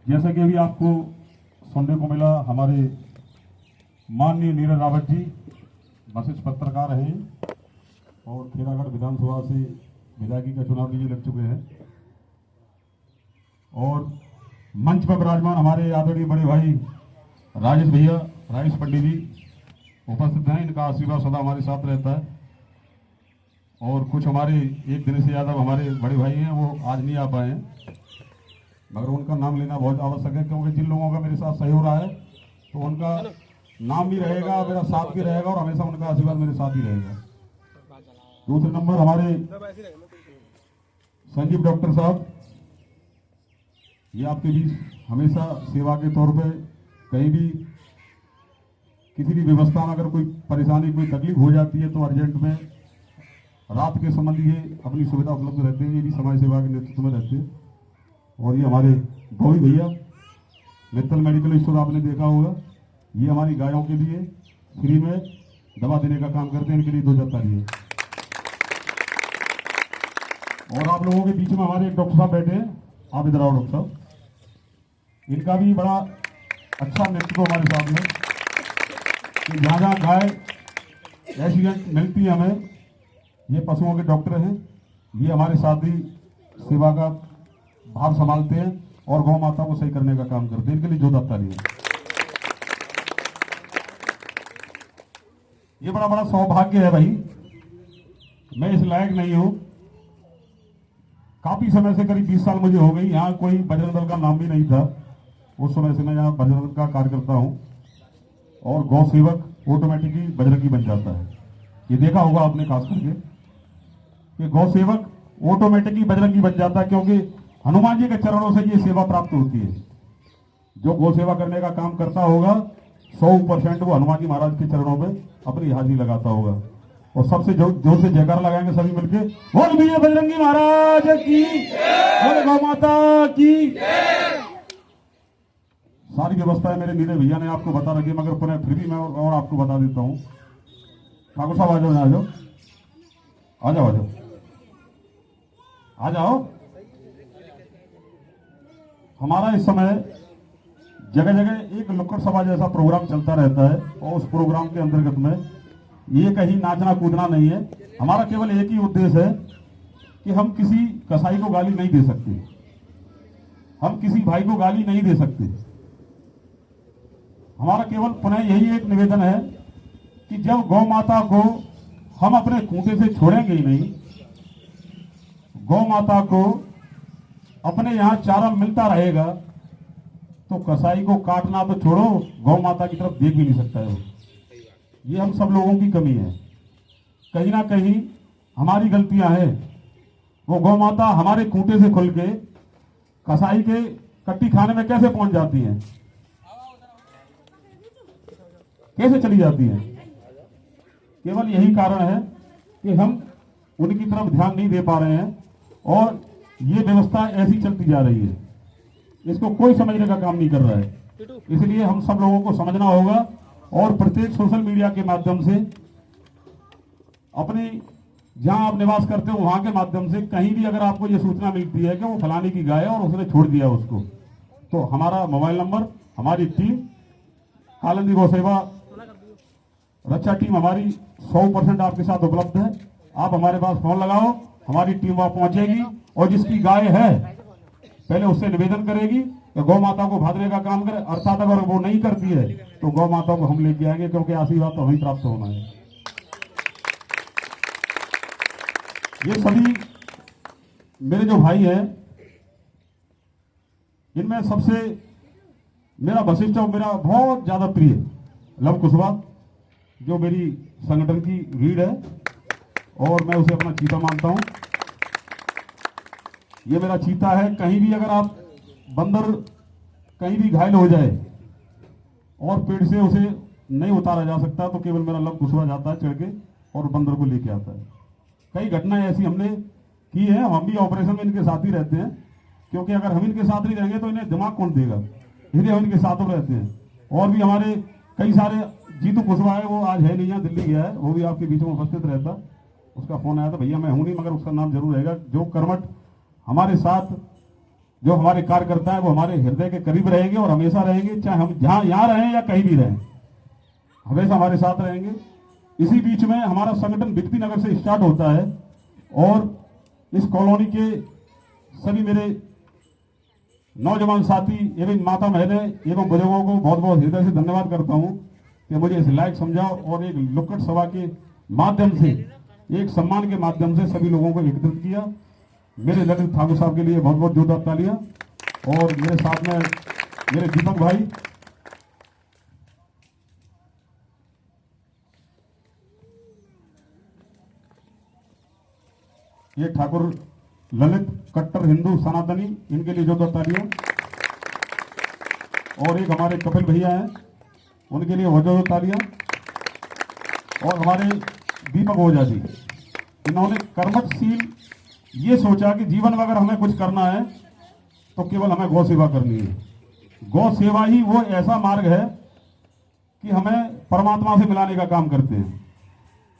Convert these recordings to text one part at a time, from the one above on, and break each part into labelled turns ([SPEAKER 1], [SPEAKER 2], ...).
[SPEAKER 1] जैसा कि अभी आपको सुनने को मिला, हमारे माननीय नीरज रावत जी वरिष्ठ पत्रकार हैं और खेरागढ़ विधानसभा से विधायकी का चुनाव भी लड़ चुके हैं और मंच पर विराजमान हमारे आदरणीय बड़े भाई राजेश भैया, राजेश पंडित जी उपस्थित हैं। इनका आशीर्वाद सदा हमारे साथ रहता है और कुछ हमारे एक दिन से यादव हमारे बड़े भाई हैं, वो आज नहीं आ पाए हैं, मगर उनका नाम लेना बहुत आवश्यक है क्योंकि जिन लोगों का मेरे साथ सहयोग रहा है तो उनका नाम भी रहेगा, मेरा साथ भी रहेगा और हमेशा उनका आशीर्वाद मेरे साथ ही रहेगा। दूसरे नंबर हमारे संजीव डॉक्टर साहब, ये आपके बीच हमेशा सेवा के तौर पे कहीं भी किसी भी व्यवस्था में अगर कोई परेशानी कोई तकलीफ हो जाती है तो अर्जेंट में रात के समय ये अपनी सुविधा उपलब्ध रहते हैं। ये भी समाज सेवा के नेतृत्व में रहते हैं। और ये हमारे गौरी भैया मित्तल मेडिकल स्टोर आपने देखा होगा, ये हमारी गायों के लिए फ्री में दवा देने का काम करते हैं। इनके लिए 2 ताली है। और आप लोगों के बीच में हमारे एक डॉक्टर साहब बैठे हैं, आप इधर आओ डॉक्टर साहब, इनका भी बड़ा अच्छा नेतृत्व हमारे साथ में कि जहाँ जहाँ गाय एक्सीडेंट मिलती है हमें, ये पशुओं के डॉक्टर हैं, ये हमारे साथ ही सेवा का भार संभालते हैं और गौ माता को सही करने का काम करते हैं। इनके लिए 2 ताली है। ये बड़ा बड़ा सौभाग्य है भाई, मैं इस लायक नहीं हूं। काफी समय से करीब 20 साल मुझे हो गई, यहाँ कोई बजरंग दल का नाम भी नहीं था। उस समय से मैं यहाँ बजरंग दल का कार्य करता हूँ और गौ सेवक ऑटोमेटिकली बजरंगी बन जाता है। ये देखा होगा आपने खास करके कि गौ सेवक ऑटोमेटिकली बजरंगी बन जाता है क्योंकि हनुमान जी के चरणों से ये सेवा प्राप्त होती है। जो गौ सेवा करने का काम करता होगा 100% वो हनुमान जी महाराज के चरणों में अपनी हाजिरी लगाता होगा। और सबसे जोर से जयकार लगाएंगे सभी मिलके, बोल भैया बजरंगी महाराज की, बोल गौ माता की। सारी व्यवस्थाएं मेरे नीरज भैया ने आपको बता रखी है, मगर पुनः फिर भी मैं और आपको बता देता हूँ। ठाकुर साहब आ जाओ, आ जाओ, आ जाओ, आ जाओ, आ जाओ। हमारा इस समय जगह जगह एक नुक्कड़ सभा जैसा प्रोग्राम चलता रहता है और उस प्रोग्राम के अंतर्गत में ये कहीं नाचना कूदना नहीं है। हमारा केवल एक ही उद्देश्य है कि हम किसी कसाई को गाली नहीं दे सकते, हम किसी भाई को गाली नहीं दे सकते। हमारा केवल पुनः यही एक निवेदन है कि जब गौ माता को हम अपने खूंटे से छोड़ेंगे ही नहीं, गौ माता को अपने यहाँ चारा मिलता रहेगा तो कसाई को काटना तो छोड़ो, गौ माता की तरफ देख भी नहीं सकता है वो। ये हम सब लोगों की कमी है, कहीं ना कहीं हमारी गलतियां हैं। वो गौ माता हमारे खूंटे से खुल के कसाई के कट्टी खाने में कैसे पहुंच जाती है, कैसे चली जाती है? केवल यही कारण है कि हम उनकी तरफ ध्यान नहीं दे पा रहे हैं और ये व्यवस्था ऐसी चलती जा रही है, इसको कोई समझने का काम नहीं कर रहा है। इसलिए हम सब लोगों को समझना होगा और प्रत्येक सोशल मीडिया के माध्यम से अपनी जहां आप निवास करते हो वहां के माध्यम से कहीं भी अगर आपको ये सूचना मिलती है कि वो फलाने की गाय है और उसने छोड़ दिया उसको, तो हमारा मोबाइल नंबर, हमारी टीम कालिंदी गौ सेवा रक्षा टीम हमारी 100% आपके साथ उपलब्ध है। आप हमारे पास फोन लगाओ, हमारी टीम वहां पहुंचेगी और जिसकी गाय है पहले उससे निवेदन करेगी कि गौ माता को भादने का काम करे, अर्थात अगर वो नहीं करती है तो गौ माता को हम लेके आएंगे क्योंकि आशीर्वाद तो हमें प्राप्त होना है। ये सभी मेरे जो भाई हैं, इनमें सबसे मेरा वशिष्ठ और मेरा बहुत ज्यादा प्रिय लव कुशवाहा, जो मेरी संगठन की रीढ़ है और मैं उसे अपना चीता मानता हूं। ये मेरा चीता है। कहीं भी अगर आप बंदर कहीं भी घायल हो जाए और पेड़ से उसे नहीं उतारा जा सकता तो केवल मेरा लव कुशवाहा जाता है चढ़ के और बंदर को लेके आता है। कई घटनाएं ऐसी हमने की है, हम भी ऑपरेशन में इनके साथ ही रहते हैं क्योंकि अगर हम इनके साथ नहीं रहेंगे तो इन्हें दिमाग कौन देगा, इसलिए हम इनके साथ रहते हैं। और भी हमारे कई सारे, जीतू कुशवाहा है, वो आज है नहीं, यहाँ दिल्ली गया है, वो भी आपके बीच में उपस्थित रहता। उसका फोन आया था, भैया मैं हूं नहीं, मगर उसका नाम जरूर रहेगा, जो कर्मठ हमारे साथ जो हमारे कार्यकर्ता हैं वो हमारे हृदय के करीब रहेंगे और हमेशा रहेंगे, चाहे हम जहां यहां रहें या कहीं भी रहें, हमेशा हमारे साथ रहेंगे। इसी बीच में हमारा संगठन बिकती नगर से स्टार्ट होता है और इस कॉलोनी के सभी मेरे नौजवान साथी एवं माता बहनें एवं बुजुर्गों को बहुत बहुत हृदय से धन्यवाद करता हूं कि मुझे इस लायक समझा और एक नुक्कड़ सभा के माध्यम से, एक सम्मान के माध्यम से सभी लोगों को एकत्रित किया। मेरे ललित ठाकुर साहब के लिए बहुत बहुत जोरदार तालियां। और मेरे साथ में मेरे दीपक भाई, ये ठाकुर ललित कट्टर हिंदू सनातनी, इनके लिए जोरदार तालियां। और एक हमारे कपिल भैया हैं, उनके लिए जोरदार तालियां। और हमारे दीपक ओझा जी, इन्होंने कर्मठशील ये सोचा कि जीवन में अगर हमें कुछ करना है तो केवल हमें गौ सेवा करनी है। गौ सेवा ही वो ऐसा मार्ग है कि हमें परमात्मा से मिलाने का काम करते हैं।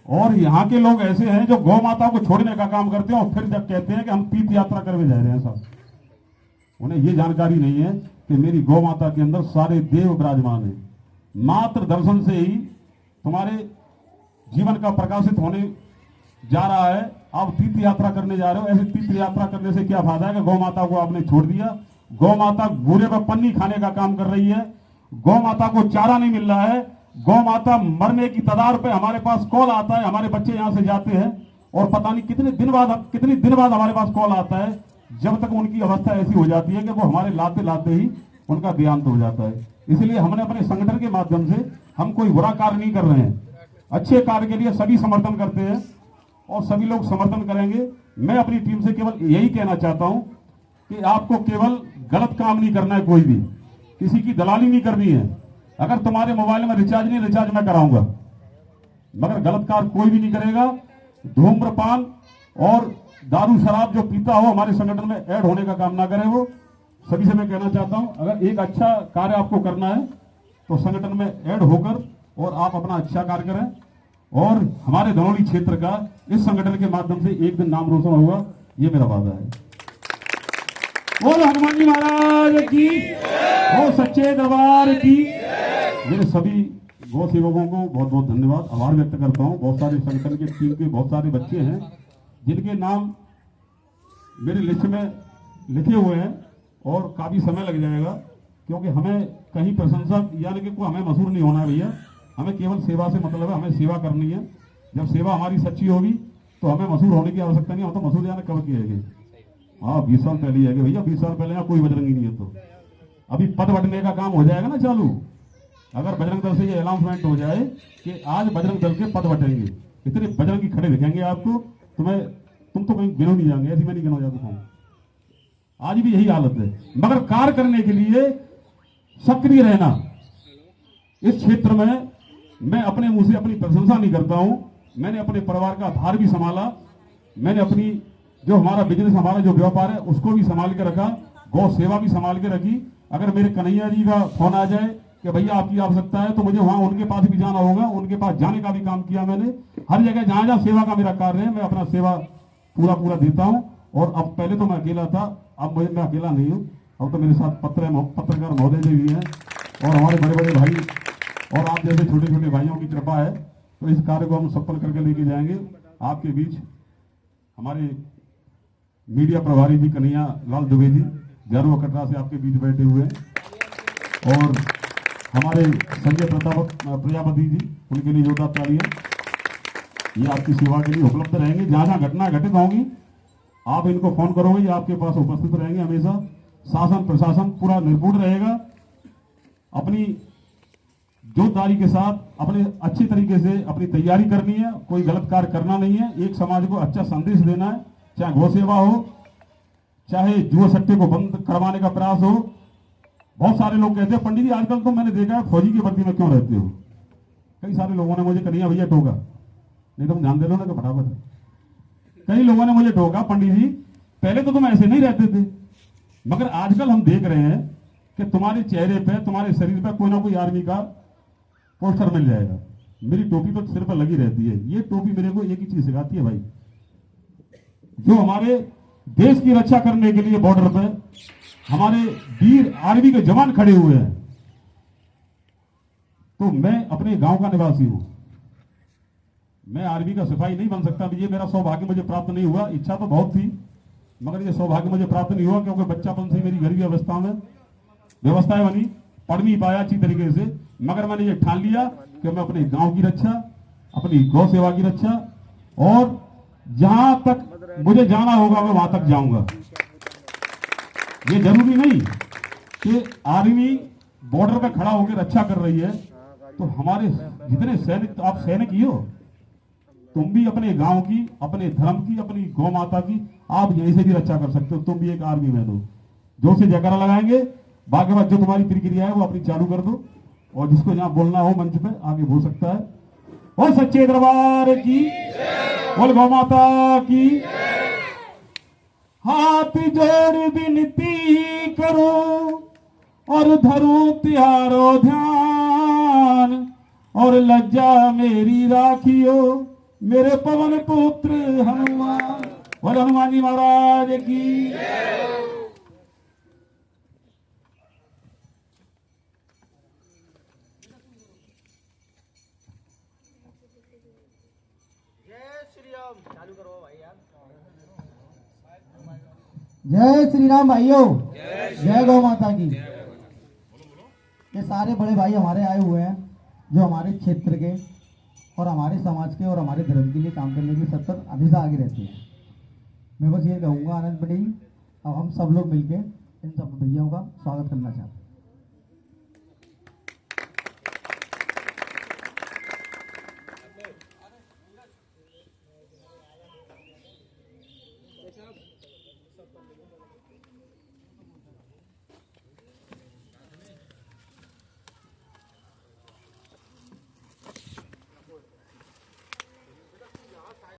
[SPEAKER 1] और यहाँ के लोग ऐसे हैं जो गौ माता को छोड़ने का काम करते हैं और फिर जब कहते हैं कि हम तीर्थ यात्रा करने जा रहे हैं, साहब उन्हें ये जानकारी नहीं है कि मेरी गौ माता के अंदर सारे देव विराजमान हैं। मात्र दर्शन से ही तुम्हारे जीवन का प्रकाशित होने जा रहा है। आप तीर्थ यात्रा करने जा रहे हो, ऐसे तीर्थ यात्रा करने से क्या फायदा है कि गौ माता को आपने छोड़ दिया। गौ माता बूरे पर पन्नी खाने का काम कर रही है, गौ माता को चारा नहीं मिल रहा है, गौ माता मरने की कगार पे हमारे पास कॉल आता है, हमारे बच्चे यहां से जाते हैं और पता नहीं कितने दिन बाद हमारे पास कॉल आता है, जब तक उनकी अवस्था ऐसी हो जाती है कि वो हमारे लाते लाते ही उनका देहांत हो जाता है। इसलिए हमने अपने संगठन के माध्यम से, हम कोई बुरा कार्य नहीं कर रहे हैं, अच्छे कार्य के लिए सभी समर्थन करते हैं और सभी लोग समर्थन करेंगे। मैं अपनी टीम से केवल यही कहना चाहता हूं कि आपको केवल गलत काम नहीं करना है, कोई भी किसी की दलाली नहीं करनी है। अगर तुम्हारे मोबाइल में रिचार्ज नहीं, रिचार्ज मैं कराऊंगा, मगर गलत कार्य कोई भी नहीं करेगा। धूम्रपान और दारू शराब जो पीता हो हमारे संगठन में ऐड होने का काम ना करे। वो सभी से मैं कहना चाहता हूं, अगर एक अच्छा कार्य आपको करना है तो संगठन में ऐड होकर और आप अपना अच्छा कार्य करें और हमारे धनौली क्षेत्र का इस संगठन के माध्यम से एक दिन नाम रोशन होगा, ये मेरा वादा है। बोलो हनुमान जी महाराज की, वो सच्चे दरबार की। मेरे सभी गौ सेवकों को बहुत बहुत धन्यवाद, आभार व्यक्त करता हूं। बहुत सारे संगठन के टीम के बहुत सारे बच्चे हैं जिनके नाम मेरी लिस्ट में लिखे हुए हैं और काफी समय लग जाएगा, क्योंकि हमें कहीं प्रशंसक यानी कि कोई हमें मशहूर नहीं होना है भैया, हमें केवल सेवा से मतलब है, हमें सेवा करनी है। जब सेवा हमारी सच्ची होगी तो हमें मशहूर होने की आवश्यकता नहीं। हम तो मशहूर जाने कब किए गए, हाँ 20 साल पहले ही है भैया, 20 साल पहले यहाँ कोई बजरंगी नहीं है। तो अभी पद बटने का काम हो जाएगा ना चालू, अगर बजरंग दल से ये अनाउंसमेंट हो जाए कि आज बजरंग दल के पद बटेंगे, इतने बजरंगी खड़े दिखेंगे आपको, तुम तो कहीं गिनो नहीं जाएंगे, ऐसी मैं नहीं गिनो जाता हूँ। आज भी यही हालत है, मगर कार्य करने के लिए सक्रिय रहना। इस क्षेत्र में मैं अपने मुंह से अपनी प्रशंसा नहीं करता हूं, मैंने अपने परिवार का आधार भी संभाला, मैंने अपनी जो हमारा बिजनेस, हमारा जो व्यापार है उसको भी संभाल के रखा, गौ सेवा भी संभाल के रखी। अगर मेरे कन्हैया जी का फोन आ जाए कि भैया आपकी आवश्यकता है तो मुझे वहां उनके पास भी जाना होगा, उनके पास जाने का भी काम किया मैंने। हर जगह जहां जहां सेवा का मेरा कार्य है मैं अपना सेवा पूरा देता हूं। और अब पहले तो मैं अकेला था, अब मैं अकेला नहीं हूं, अब तो मेरे साथ पत्रकार महोदय जी भी हैं और हमारे बड़े बड़े भाई और आप जैसे छोटे छोटे भाइयों की कृपा है। तो इस कार्य को हम सफल करके लेके जाएंगे। आपके बीच हमारे मीडिया प्रभारी जी कन्हैया लाल दुबे जी गैरवा कटरा से आपके बीच बैठे हुए हैं और हमारे संजय प्रजापति जी, उनके लिए जोरदार तालियां। ये आपकी सेवा के लिए उपलब्ध रहेंगे, जहां जहां घटना घटित होंगी आप इनको फोन करोगे, ये आपके पास उपस्थित रहेंगे हमेशा। शासन प्रशासन पूरा निर्भुट रहेगा, अपनी जोरदारी के साथ अपने अच्छी तरीके से अपनी तैयारी करनी है, कोई गलत कार्य करना नहीं है, एक समाज को अच्छा संदेश देना है, चाहे गौ सेवा हो, चाहे जुआ सट्टे को बंद करवाने का प्रयास हो। बहुत सारे लोग कहते हैं पंडित जी आजकल तो मैंने देखा है फौजी की वर्दी में क्यों रहते हो। कई सारे लोगों ने मुझे कन्हैया भैया टोका, नहीं तुम ध्यान दे लो ना कि फटाफट। कई लोगों ने मुझे टोका, पंडित जी पहले तो तुम ऐसे नहीं रहते थे, मगर आजकल हम देख रहे हैं कि तुम्हारे चेहरे पे, तुम्हारे शरीर पे कोई ना कोई आर्मी का पोस्टर मिल जाएगा। मेरी टोपी तो सिर पर लगी रहती है। ये टोपी मेरे को एक ही चीज सिखाती है भाई, जो हमारे देश की रक्षा करने के लिए बॉर्डर पे हमारे वीर आर्मी के जवान खड़े हुए हैं, तो मैं अपने गांव का निवासी हूं। मैं आर्मी का सिपाही नहीं बन सकता। ये मेरा सौभाग्य मुझे प्राप्त नहीं हुआ। इच्छा तो बहुत थी, मगर ये सौभाग्य मुझे प्राप्त नहीं हुआ, क्योंकि बच्चापन से मेरी घर की व्यवस्थाएं बनी, पढ़ नहीं पाया अच्छी तरीके से। मगर मैंने ये ठान लिया कि मैं अपने गांव की रक्षा, अपनी गौ सेवा की रक्षा, और जहां तक मुझे जाना होगा मैं वहां तक जाऊंगा। ये जरूरी नहीं कि आर्मी बॉर्डर पे खड़ा होकर रक्षा कर रही है तो हमारे जितने सैनिक, आप सैनिक ही हो, तुम भी अपने गांव की, अपने धर्म की, अपनी गौ माता की आप यहीं से भी रक्षा कर सकते हो। तुम भी एक आर्मी मैन हो। जोर से जयकारा लगाएंगे। बाकी बात जो तुम्हारी प्रतिक्रिया है वो अपनी चालू कर दो, और जिसको जहां बोलना हो मंच पे आगे बोल सकता है। और सच्चे दरबार की, बोल गौ माता की। हाथ जोड़ विनती करो और धरो त्यारो ध्यान, और लज्जा मेरी राखियो मेरे पवन पुत्र हनुमान। और हनुमान जी महाराज की।
[SPEAKER 2] जय श्री राम। चालू करो भाई यार।
[SPEAKER 3] जय श्री राम भाइयों, जय गौ माता की। ये सारे बड़े भाई हमारे आए हुए हैं जो हमारे क्षेत्र के और हमारे समाज के और हमारे धर्म के लिए काम करने के लिए सतत हमेशा आगे रहते हैं। मैं बस ये कहूँगा आनंद पटेल, अब हम सब लोग मिलके इन सब भैयाओं का स्वागत करना चाहते हैं।